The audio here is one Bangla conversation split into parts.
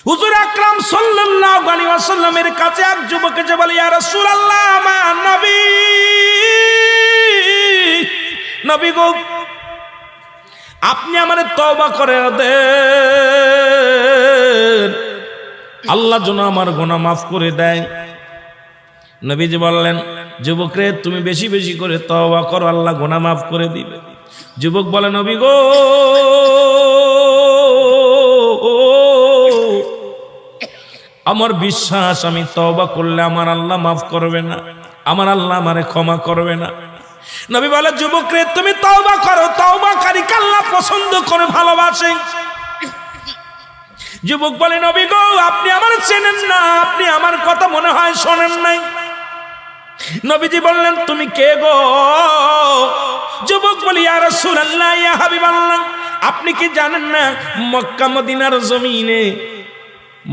হুজুর আকরাম সাল্লাল্লাহু আলাইহি ওয়াসাল্লামের কাছে এক যুবক এসে বলে, ইয়া রাসূলুল্লাহ, আমার নবী, নবী গো, আপনি আমারে তওবা করে দেন, আল্লাহ যেন আমার গুনাহ মাফ করে দেয়। নবীজি বললেন, যুবক রে, তুমি বেশি বেশি করে তওবা করো, আল্লাহ গুনাহ মাফ করে দিবে। যুবক বলে, নবী গো, আমার বিশ্বাস আমি তওবা করলে আমার আল্লাহ মাফ করবে না, আমার আল্লাহ আমারে ক্ষমা করবে না। নবী বলে, যুবক রে, তুমি তওবা করো, তওবাকারীকে আল্লাহ পছন্দ করে, ভালোবাসেন। যুবক বলে, নবী গো, আপনি আমার চেনেন না, আপনি আমার কথা মনে হয় শোনেন নাই। নবীজি বললেন, তুমি কে গো? যুবক বলি, ইয়া রাসূলুল্লাহ, ইয়া হাবিবাল্লাহ, আপনি কি জানেন না মক্কা মদিনার জমিনে,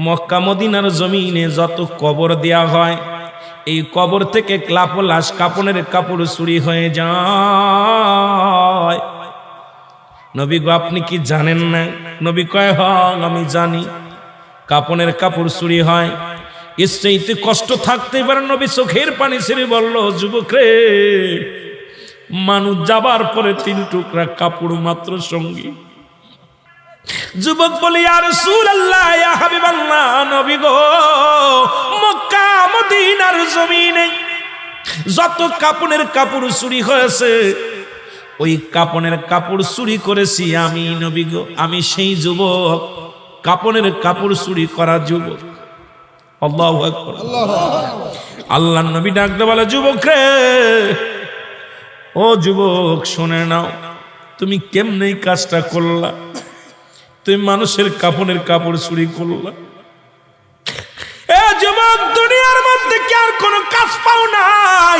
মক্কা মদিনার জমিনে যত কবর দেয়া হয়, এই কবর থেকে লাশ কাপনের কাপড় চুরি হয়ে যায়। নবী গো, আপনি কি জানেন না? নবী কয়, হ্যাঁ আমি জানি, কাপনের কাপড় চুরি হয়। এর চাইতে কষ্ট থাকতে পারে? নবী চোখের পানি ছেড়ে বলল, যুবক রে, মানুষ যাবার পরে 3 টুকরা কাপড় মাত্র সঙ্গী। যুবক বলি, ইয়া রাসূলুল্লাহ, ইয়া হাবিবাল্লাহ, নবী গো, মক্কা মদিনার জমিনে যত কাপনের কাপড় চুরি হয়েছে, ওই কাপনের কাপড় চুরি করেছি আমি, নবী গো, আমি সেই যুবক, কাপনের কাপড় চুরি করা যুবক। আল্লাহু আকবার। আল্লাহর নবী ডাকতে বলে, যুবক রে, ও যুবক, শুনে নাও, তুমি কেমনে এই কাজটা করলা? তুমি মানুষের কাপনের কাপড় চুরি করলা। এ যুবক, দুনিয়ার মধ্যে কি আর কোনো কাজ পাও নাই?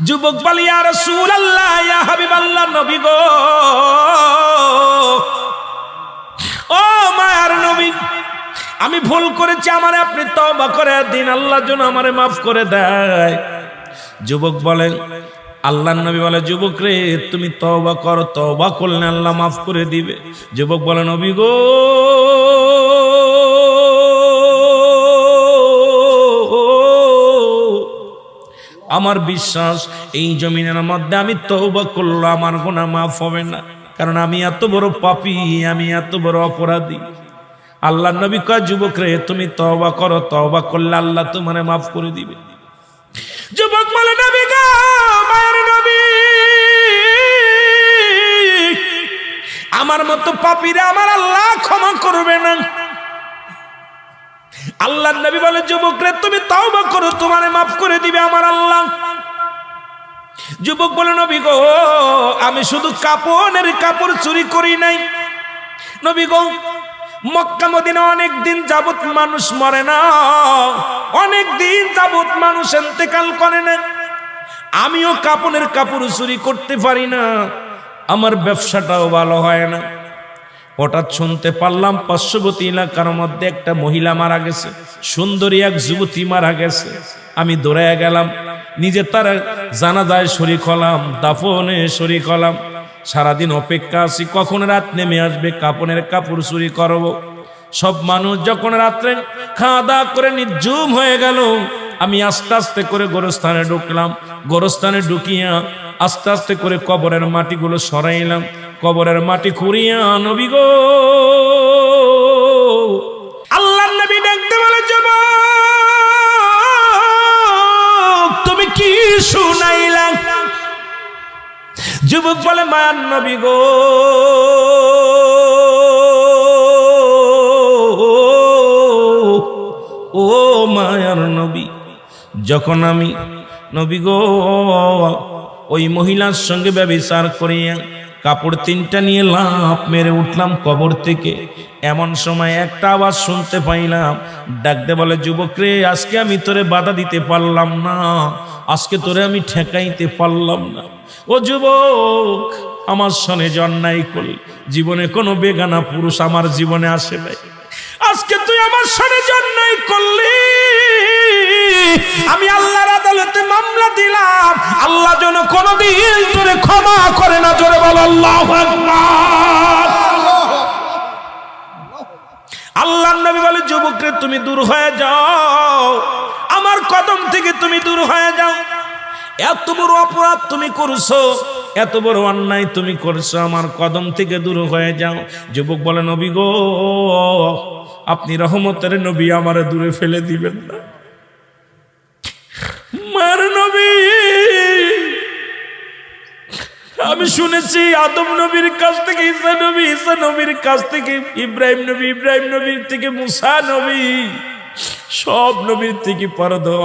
যুবক বলে, ইয়া রাসূলুল্লাহ, ইয়া হাবিবাল্লাহ, নবী গো, ও মায়ার নবী, আমি ভুল করেছি, আমারে আপনি তওবা করে দিন, আল্লাহ যেন আমারে মাফ করে দেয়। যুবক বলেন, আল্লাহর নবী বলে, যুবক রে, তুমি তওবা করো, তওবা করলে আল্লাহ মাফ করে দিবে। যুবক বলে, নবী গো, আমার বিশ্বাস এই জমিনের মধ্যে আমি তওবা করলে আমার গুনাহ মাফ হবে না, কারণ আমি এত বড় পাপী, আমি এত বড় অপরাধী। আল্লাহর নবী কয়, যুবক রে, তুমি তওবা করো, তওবা করলে আল্লাহ তোমারে মাফ করে দিবে। যুবক বলে, নবী গো, মায়ের নবী, আমার মতো পাপীরা আমার আল্লাহ ক্ষমা করবে না। আল্লাহর নবী বলে, যুবক রে, তুমি তওবা করো, তোমারে মাফ করে দিবে আমার আল্লাহ। যুবক বলে, নবী গো, আমি শুধু কাপনের কাপড় চুরি করি নাই, নবী গো, মক্কা মদিনা অনেক দিন যাবত মানুষ মরে না, অনেক দিন যাবত মানুষ ইন্তেকাল করে না, আমিও কাপনের কাপড় চুরি করতে পারি না, আমার ব্যবসাটাও ভালো হয় না। হঠাৎ শুনতে পারলাম পার্শ্ববর্তী এলাকার মধ্যে একটা মহিলা মারা গেছে, সুন্দরী এক যুবতী মারা গেছে। আমি দৌড়ে গেলাম, নিজে তার জানাজায় শরীক হলাম, দাফনে শরীক হলাম। সারাদিন অপেক্ষা আছি কখন রাত নেমে আসবে, কাপনের কাপড় চুরি করব। সব মানুষ যখন রাত্রে খাওয়া দাওয়া করে নির্জুম হয়ে গেল, আমি আস্তে আস্তে করে গোরস্থানে ঢুকলাম। গোরস্থানে ঢুকিয়া আস্তে আস্তে করে কবরের মাটিগুলো সরাইলাম। কবরের মাটি খুঁড়িয়া, নবী গো, আল্লাহর নবী ডাকতে বলে, যুবক, তুমি কি শুনাইলা? যুবক বলে, মায়ার নবী গো, ও মায়ার নবী, যখন আমি, নবী গো, ওই মহিলার সঙ্গে ব্যভিচার করিয়া কাপড় 3টা নিয়ে লাফ মেরে উঠলাম কবর থেকে, এমন সময় একটা আওয়াজ শুনতে পাইলাম, ডাকতে বলে, যুবক রে, আজকে আমি তোরে বাধা দিতে পারলাম না, আজকে তোরে আমি ঠেকাইতে পারলাম না। ও যুবক, আমার সনে অন্যায় করলি, জীবনে কোনো বেগানা পুরুষ আমার জীবনে আসে নাই, আজকে তুই আমার সনে অন্যায় করলি, আমি আল্লাহর আদালতে মামলা দিলাম, আল্লাহ যেন কোনদিন তোরে ক্ষমা করে না। জোরে বল আল্লাহু আকবার। নবী বলে যুবকরে তুমি দূর হয়ে যাও, আমার কদম থেকে তুমি দূর হয়ে যাও। এত বড় অপরাধ তুমি করছো, এত বড় অন্যায় তুমি করছো, আমার কদম থেকে দূর হয়ে যাও। যুবক বলে নবী গো, আপনি রহমতের নবী, আমারে দূরে ফেলে দিবেন না। মার নবী, আমি শুনেছি আদম নবীর কাছ থেকে ঈসা নবী, ঈসা নবীর কাছ থেকে ইব্রাহিম নবী, ইব্রাহিম নবীর থেকে মুসা নবী, সব নবীর থেকে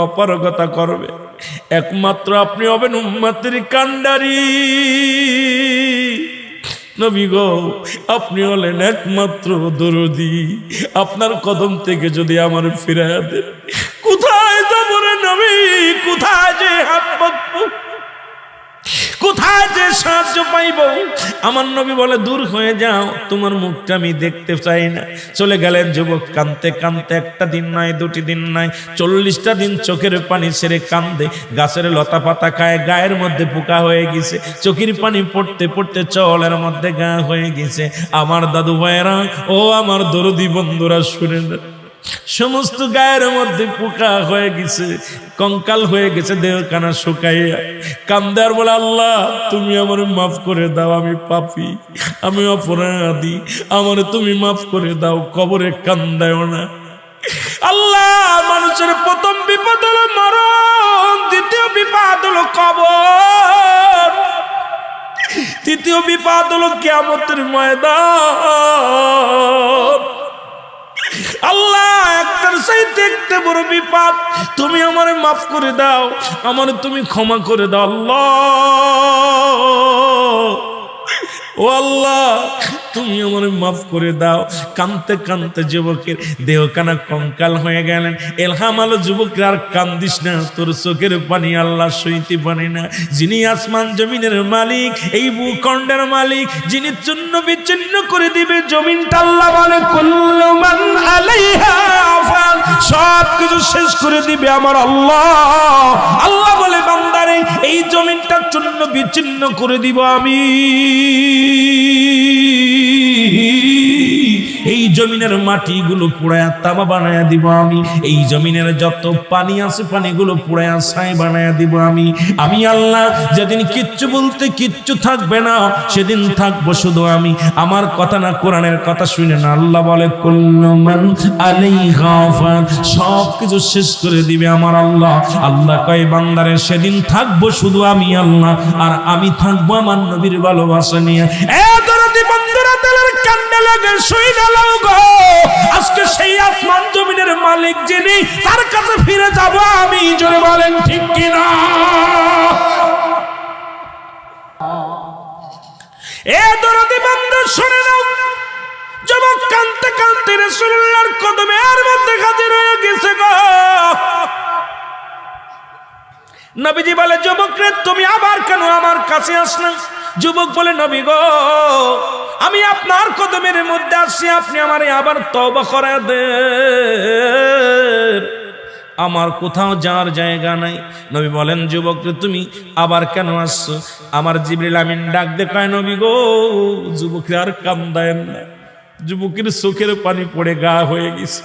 অপারগতা করবে, একমাত্র আপনি হবেন উম্মতের কান্ডারি। নবী গো, আপনি হলেন একমাত্র দরদি, আপনার কদম থেকে যদি আমার ফিরাইয়া দেন, কোথায় যাবো রে নবী, কোথায় যে হাত পাতবো, কোথায় যে সাহায্য পাইব? আমার নবী বলে দূর হয়ে যাও, তোমার মুখটা আমি দেখতে চাই না। চলে গেলেন যুবক কাঁদতে কাঁদতে, একটা দিন নয়, দুটি দিন নয়, 40টা দিন চোখের পানি ছেড়ে কান্দে। গাছের লতা পাতা খায়, গায়ের মধ্যে পোকা হয়ে গেছে, চোখের পানি পড়তে পড়তে চলের মধ্যে গা হয়ে গেছে। আমার দাদু ভাইয়েরা, ও আমার দরদি বন্ধুরা, শুনেন, সমস্ত গায়ের মধ্যে পোকা হয়ে গেছে, কঙ্কাল হয়ে গেছে, দেহখানা শুকাইয়া কান্দে আর বলে আল্লাহ তুমি আমার মাফ করে দাও, আমি পাপী, আমি অপরাধী, আমার তুমি মাফ করে দাও, কবরে কান্দায়ও না। আল্লাহ, মানুষের প্রথম বিপদ হলো মরণ, দ্বিতীয় বিপদ হলো কবর, তৃতীয় বিপদ হলো কিয়ামতের ময়দান। আল্লাহ, একটার চাইতে একটা বড় বিপদ, তুমি আমারে মাফ করে দাও, আমারে তুমি ক্ষমা করে দাও আল্লাহ, ও আল্লাহ তুমি আমারে মাফ করে দাও। কানতে কানতে যুবকের দেহখানা কঙ্কাল হয়ে গেলেন। এলহাম আলো যুবকের, আর কান্দিস না, তোর চোখের পানি আল্লাহ সইতে পারে না। যিনি আসমান জমিনের মালিক, এই ভূখণ্ডের মালিক, যিনি চূর্ণ বিচ্ছিন্ন করে দিবে জমিনটা, আল্লাহ বলে কুল্লু মান আলাইহা ফান, সব কিছু শেষ করে দিবে আমার আল্লাহ। আল্লাহ বলে বান্দারে, এই জমিনটা চূর্ণ বিচ্ছিন্ন করে দিব আমি, এই জমিনের মাটিগুলো পুড়ায়া তামা বানায়া দিব আমি, এই জমিনের যত পানি আছে পানিগুলো পুড়ায়া ছাই বানায়া দিব আমি। আমি আল্লাহ যেদিন কিচ্ছু বলতে কিচ্ছু থাকবে না, সেদিন থাকবো শুধু আমি। আমার কথা না, কোরআনের কথা শুনে না, আল্লাহ বলে কুল্লু মান আলাইহা ফান, সব কিছু শেষ করে দিবে আমার আল্লাহ। আল্লাহ কয় বান্দারে, সেদিন থাকবো শুধু আমি আল্লাহ, আর আমি থাকবো আমার নবীর ভালোবাসা নিয়ে। বন্ধুরা, তেলের কান্ডা লাগে শুই না লাও গো, আজকে সেই আসমান জমিনের মালিক যিনি, তার কাছে ফিরে যাব আমি। জোরে বলেন ঠিক কিনা? এ দরদি বান্দা শুনে নাও, যুবক কাঁদতে কাঁদতে রাসূলুল্লাহর কদমের মধ্যে হাজির হয়ে গেছে গো। নবীজি বলে যুবক রে, তুমি আবার কেন আমার কাছে আসলেন? যুবক বলে নবী গো, আমি আপনার কদমের মধ্যে আসছি, আপনি আমারে আবার তওবা করে দেন, আমার কোথাও যাওয়ার জায়গা নাই। নবী বলেন যুবক রে, তুমি আবার কেন আসছো? আমার জিবরিল আমিন ডাক দে কয় নবী গো, যুবকরে আর কান্দায়েন না। যুবকের চোখের পানি পড়ে গা হয়ে গেছে,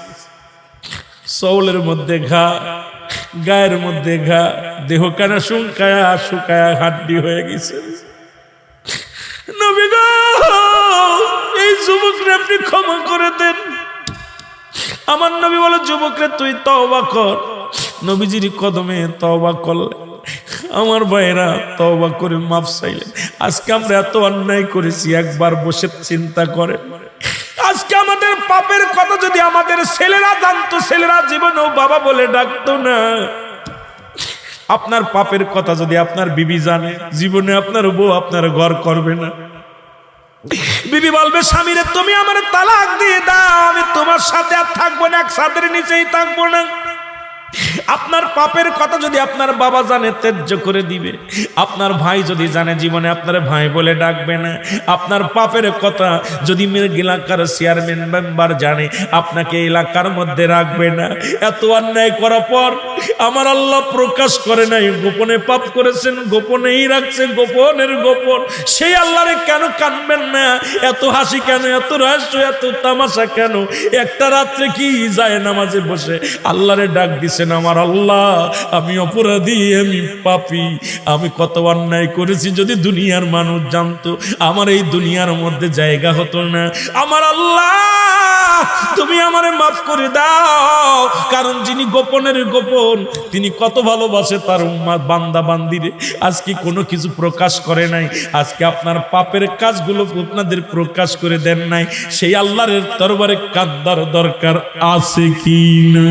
চৌলের মধ্যে ঘা, গায়ের মধ্যে ঘা, দেহখানা শুকায়া শুকায়া হাড্ডি হয়ে গেছে। নবী গো, এই যুবকরে আপনি ক্ষমা করে দেন। আমার নবী বলে যুবকরে তুই তওবা কর। নবীজির কদমে তওবা করলে, আমার ভাইরা তওবা করে মাফ চাইলেন। আজকে আমরা এত অন্যায় করেছি, একবার বসে চিন্তা করে, আজকে আমাদের পাপের কথা যদি আমাদের ছেলেরা জানতো, ছেলেরা জীবনেও বাবা বলে ডাকতো না। আপনার পাপের কথা যদি আপনার বিবি জানে, জীবনে আপনার বউ আপনার ঘর করবে না। বিবি বলবে স্বামীরে, তুমি আমার তালাক দিয়ে দাও, আমি তোমার সাথে আর থাকবো না, এক ছাদের নিচেই থাকবো না। আপনার পাপের কথা যদি আপনার বাবা জানে ত্যায্য করে দিবে, আপনার ভাই যদি জানে জীবনে আপনার ভাই বলে ডাকবে না, আপনার পাপের কথা যদি এলাকার চেয়ারম্যান মেম্বার জানে আপনাকে এলাকার মধ্যে রাখবে না। এত অন্যায় করার পর আমার আল্লাহ প্রকাশ করে নাই, গোপনে পাপ করেছেন, গোপনেই রাখছেন, গোপনের গোপন। সেই আল্লাহরে কেন কানবেন না? এত হাসি কেন, এত রহস্য, এত তামাশা কেন? একটা রাত্রে কি যায় নামাজে বসে আল্লাহরে ডাক দিছেন, আমার আল্লাহ আমি অপরাধী, আমি পাপী, আমি কত অন্যায় করেছি, যদি দুনিয়ার মানুষ জানতো আমার এই দুনিয়ার মধ্যে জায়গা হতো না। আমার আল্লাহ তুমি আমারে মাফ করে দাও, কারণ যিনি গোপনের গোপন তিনি কত ভালোবাসে তার উম্মাত বান্দা বান্দিরে। আজকে কোনো কিছু প্রকাশ করে নাই, আজকে আপনার পাপের কাজগুলো আপনাদের প্রকাশ করে দেন নাই, সেই আল্লাহর দরবারে কাঁদার দরকার আছে কি না?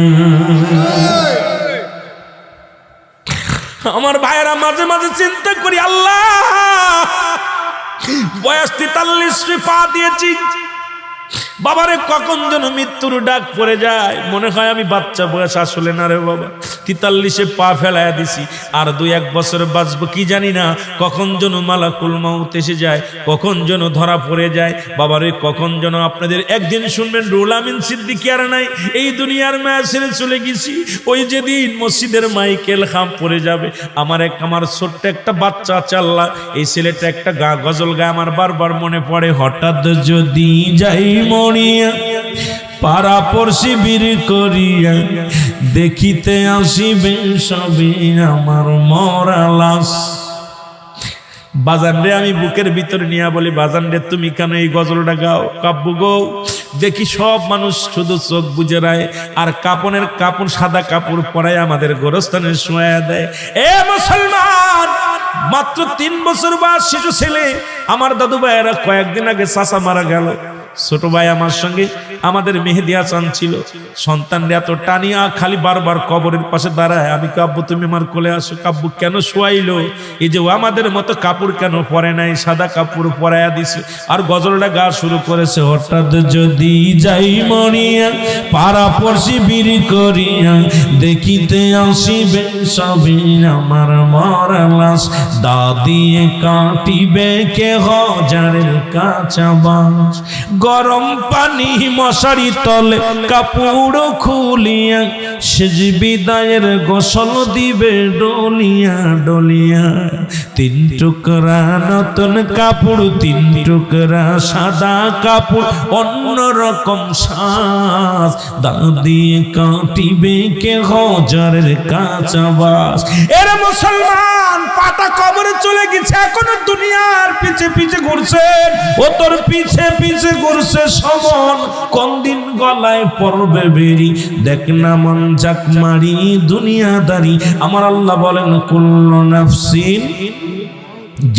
আমার ভাইয়েরা মাঝে মাঝে চিন্তা করি, আল্লাহ বয়স 43 পা দিয়েছি, বাবারে কখন যেন মৃত্যুর ডাক পড়ে যায়, মনে হয় আমি বাচ্চা বয়স, আসলে না রে বাবা, 43 পা ফেলাইয়া দিছি, আর 2-1 বছর বাঁচবো কি জানি না, কখন যেন মালাকুল মাউত এসে যায়, কখন যেন ধরা পড়ে যায়। বাবারে কখন যেন আপনাদের একদিন শুনবেন রুহুল আমিন সিদ্দিকী আর নাই, এই দুনিয়ার মায়া ছেড়ে চলে গেছি। ওই যেদিন মসজিদের মাইকেল খাম পড়ে যাবে, আমার ছোট্ট একটা বাচ্চা আছে, আল্লাহ এই ছেলেটা একটা গজল গায়, আমার বারবার মনে পড়ে, হঠাৎ যদি যাই মরিয়া পাড়া পড়শি বীর করিয়া দেখিতে আসিবে সবে আমার মরা লাশ। বাজান রে আমি বুকের ভিতরে নিয়ে বলি, বাজান রে তুমি কেন এই গজলটা গাও? কাব্য গো দেখি সব মানুষ শুধু চোখ বুজে রায় আর কাপনের কাপড় সাদা কাপড় পরায় আমাদের গোরস্থানে শোয়া দেয়। এ মুসলমান, মাত্র 3 বছর বয়স শিশু ছেলে, আমার দাদু ভাইয়েরা কয়েকদিন আগে চাচা মারা গেল, ছোট ভাই আমার সঙ্গে আমাদের মেহেদি হাসান ছিল, সন্তানরা এত টানিয়া খালি বারবার কবরের পাশে দাঁড়ায়, আমি কাব্য তুমি আমার কোলে আসো। কাব্য কেন শোয়াইলো? এই যে ও আমাদের মতো কাপড় কেন পরে নাই, সাদা কাপড় পরাইয়া দিছে, আর গজলটা গা শুরু করেছে, হঠাৎ যদি যাই মরিয়া পাড়া পড়শি বীর করিয়া দেখিতে আসিবে সবে আমার মরা লাশ, দাদিয়ে কাটিবে কে হাজারের কাঁচা বাঁশ, গরম পানি মশারি তলে কাপড় খুলিয়া সেজ বিদায়ের গোসল দিবে ডলিয়া ডলিয়া, 3 টুকরা নতুন কাপড়, 3 টুকরা সাদা কাপড়, অন্যরকম সাজ, দাদিয়ে কাটিবে কে হাজারের কাঁচা বাঁশ। এরা মুসলমান পাটা কবরে চলে গেছে, এখনো দুনিয়ার পিছে পিছে ঘুরছেন, ও তোর পিছে পিছে ঘুরছে সমন, কোন দিন গলায় পড়বে বেরি, দেখ না মন জাক মারি দুনিয়াদারি। আমার আল্লাহ বলেন কুল্লু নাফসিন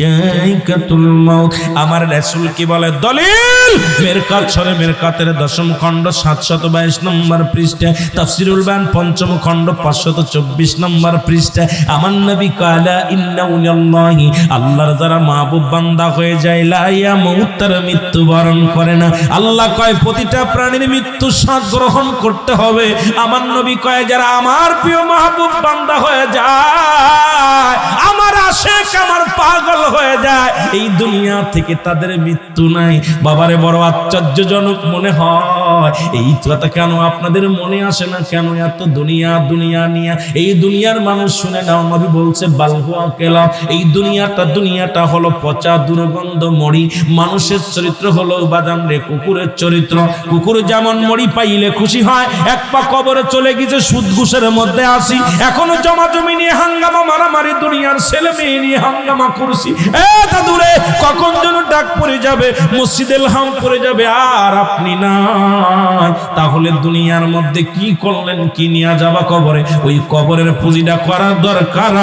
জায়কাতুল মাউত। আমার রাসূল কি বলে? দলিল মেরকাত সরে মেরকাতের 10ম খণ্ড 722 নম্বর পৃষ্ঠা, তাফসীরুল বায়ান 5ম খণ্ড 524 নম্বর পৃষ্ঠা। আমার নবী কালা ইন্নাল্লাহি, আল্লাহর যারা মাহবুব বান্দা হয়ে যায়, লা ইয়ামুত, তার মৃত্যুবরণ করে না। আল্লাহ কয় প্রতিটা প্রাণীর মৃত্যু স্বাদ গ্রহণ করতে হবে। আমার নবী কয় যারা আমার প্রিয় মাহবুব বান্দা হয়ে যায়, আমার আশিক, আমার পাগল হয়ে যায়, এই দুনিয়া থেকে তাদের মৃত্যু নাই। বাবারে বড় আশ্চর্যজনক মনে হয়, এই কথা কেন আপনাদের মনে আসে না? কেন এত দুনিয়া দুনিয়া নিয়া? এই দুনিয়ার মানুষ শুনে নাও, নবী বলছে বালহুয়া কেলা, এই দুনিয়াটা হলো পচা দুর্গন্ধ মরি। মানুষের চরিত্র হলো বাদাম রে কুকুরের চরিত্র। কুকুর যেমন মরি পাইলে খুশি হয়, এক পা কবরে চলে গেছে, সুদ ঘুষের মধ্যে আসি, এখনো জমা জমি নিয়ে হাঙ্গামা মারামারি, দুনিয়ার ছেলে মেয়ে নিয়ে হাঙ্গামা করছি। এ দাদুরে কখন যেন ডাক পড়ে যাবে, মসজিদে হাম পড়ে যাবে, আর আপনি নাই, তাহলে দুনিয়ার মধ্যে কি করলেন, কি নিয়ে যাবা কবরে? ওই কবরের পুঁজিটা করার দরকার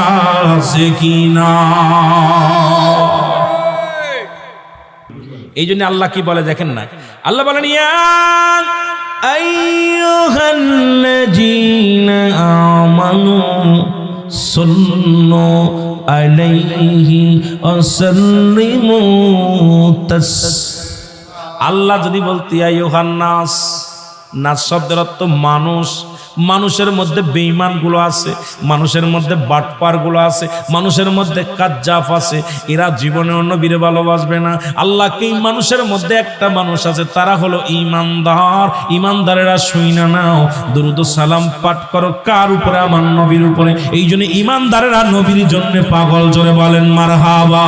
আছে কি না? এই জন্য আল্লাহ কি বলে দেখেন না, আল্লাহ বলেন ইয়া আইয়ুহাল্লাযীনা আমানু সাল্লু আলাইহি ওয়া সাল্লিমু আল্লাহ যদি বলতে আইয়ুহান নাস, নাস শব্দের অর্থ মানুষ, মানুষের মধ্যে বেঈমানগুলো আছে, মানুষের মধ্যে বাটপারগুলো আছে, মানুষের মধ্যে কাজ্জাব আছে। এরা জীবনেও নবীরে ভালোবাসবে না। আল্লাহকে এই মানুষের মধ্যে একটা মানুষ আছে, তারা হলো ঈমানদার। ঈমানদারেরা শুইনা নাও, দুরূদ ও সালাম পাঠ করো কার উপরে? আমার নবীর উপরে। এই জন্য ঈমানদারেরা নবীর জন্য পাগল, জোরে বলেন মারহাবা।